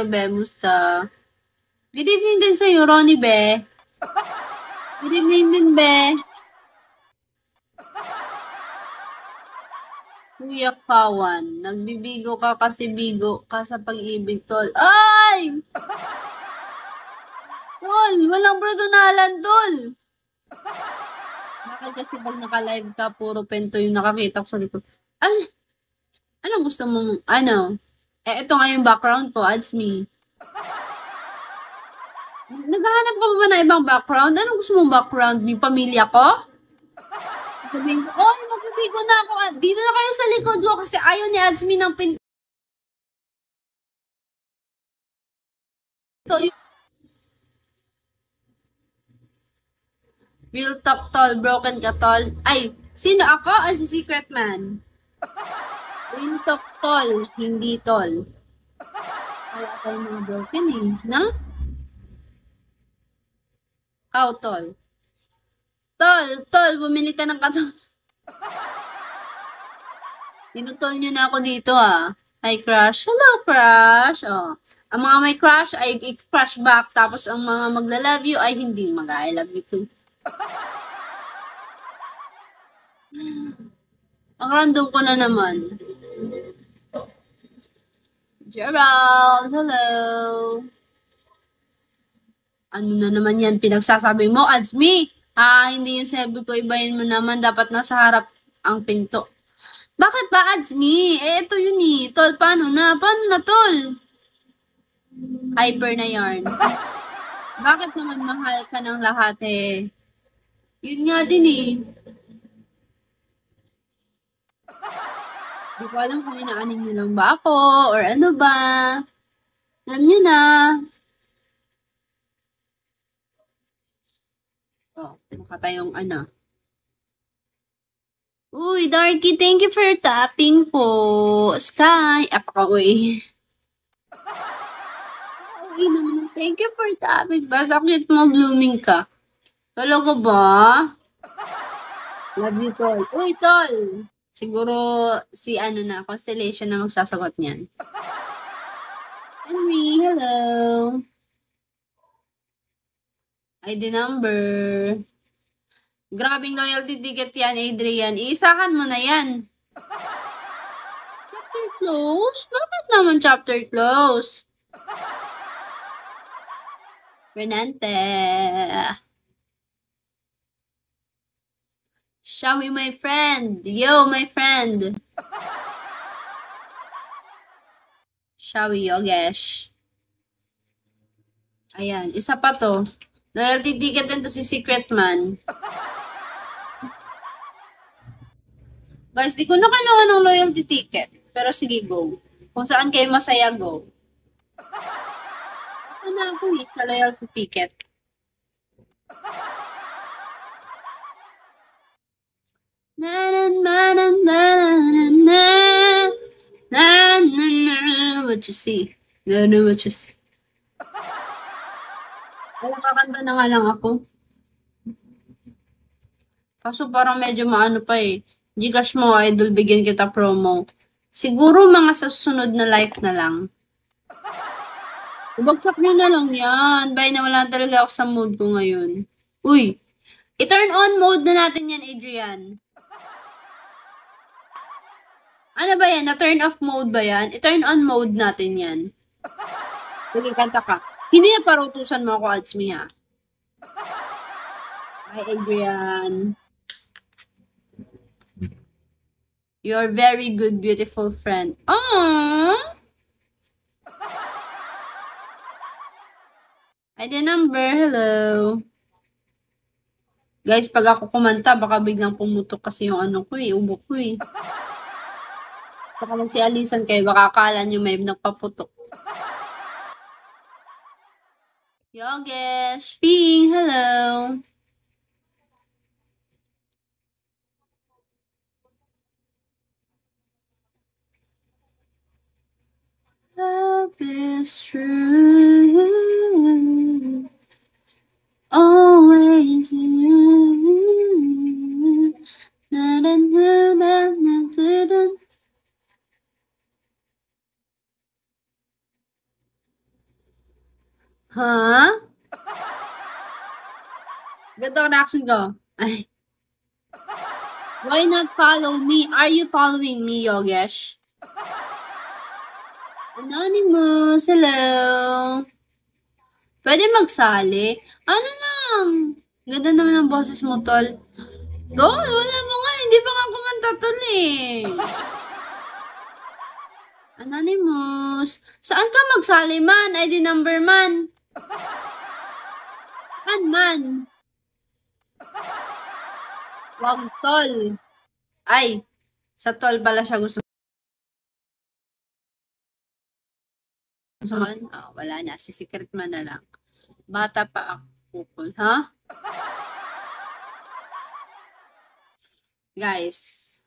ka, be. Musta? Good evening din sa'yo, Ronnie, be. Good evening din, be. Kuya Kawan, nagbibigo ka kasi bigo ka sa pag-ibig, tol. Ay! Tol, walang personalan, tol. Bakit kasi pag naka-live ka, puro pento yung nakakita ko sa likod. Ano gusto mong, ano? Ito nga yung background ko, ads me. Naghahanap ka ba na ibang background? Anong gusto mong background? Yung pamilya ko? Sabihin ko, oh, magbibigo na ako. Dito na kayo sa likod ko kasi ayaw ni ads me ng pinto. Real talk, tol. Broken ka, tol. Ay, sino ako or si Secret Man? Real talk, tol. Hindi, tol. Kaya tayo mga broken eh. No? Tol. Tol, bumili ka ng katon. Tinutol nyo na ako dito ah. Hi, crush. Hello, crush. Oh. Ang mga may crush ay i-crush back. Tapos ang mga magla-love you ay hindi mag-I love you too. Ang random ko na naman. Gerald, hello. Ano na naman yan pinagsasabi mo, ads me? Hindi yung sabi ko, ibahin mo naman, dapat nasa harap ang pinto. Bakit ba ads me? Ito yun eh. Tol, paano na? Paano na, tol? Hyper na yarn. Bakit naman mahal ka ng lahat eh? Yun nga din eh. Di ko alam kung inaanin nyo lang ba ako or ano ba. Alam nyo na. Oh, nakatayong ano. Uy, Darky, thank you for tapping po. Sky. Uy. Uy naman, thank you for tapping. Bakit mo blooming ka? Talaga ba? Love you, tol. Uy, tol. Siguro si ano na, Constellation na magsasagot niyan. Henry, hello. ID number. Grabing loyalty ticket yan, Adrian. Iisahan mo na yan. Chapter close? Bakit naman chapter close? Renante. Shawi, my friend. Yo, my friend. Shawi, Yogesh. Ayan, isa pa to. Loyalty ticket din to si Secret Man. Guys, di ko na kailangan ng loyalty ticket. Pero sige, go. Kung saan kayo masaya, go. Ako na ako sa loyalty ticket. What you see? No, what you see? Wala, kakanta na nga lang ako. Kaso parang medyo maano pa eh. Gcash mo, idol, bigyan kita promo. Siguro mga sa susunod na live na lang. Ubagsak nyo na lang yan. Bye, nawala talaga ako sa mood ko ngayon. Uy, i-turn on mode na natin yan, Adrian. Ano ba yan? Na-turn off mode ba yan? I-turn on mode natin yan. Sige, kanta ka. Hindi na parutusan mo ako, Adsmi, ha? Hi, Adrian. You're very good, beautiful friend. Aww! ID number, hello. Guys, pag ako kumanta, baka biglang pumutok kasi yung ano ko eh, ubo ko eh. Baka lang si Alisan kayo, baka akala nyo may nagpaputok. Yogesh, Ping, hello. Love is true. Always you. Na, na, na, na, na, na, na. Ha? Ganito ang reaction ko. Ay. Why not follow me? Are you following me, Yogesh? Anonymous, hello. Pwede magsali? Ano lang? Ganda naman ang boses mo, tol. Go, wala mo nga. Hindi pa nga kumanta, tol eh. Anonymous. Saan ka magsali man? ID number man. Saan man? Wag, tol. Ay, sa tol pala siya gusto. Man, wala na. Si Secret man na lang. Bata pa ako. Ha? Guys,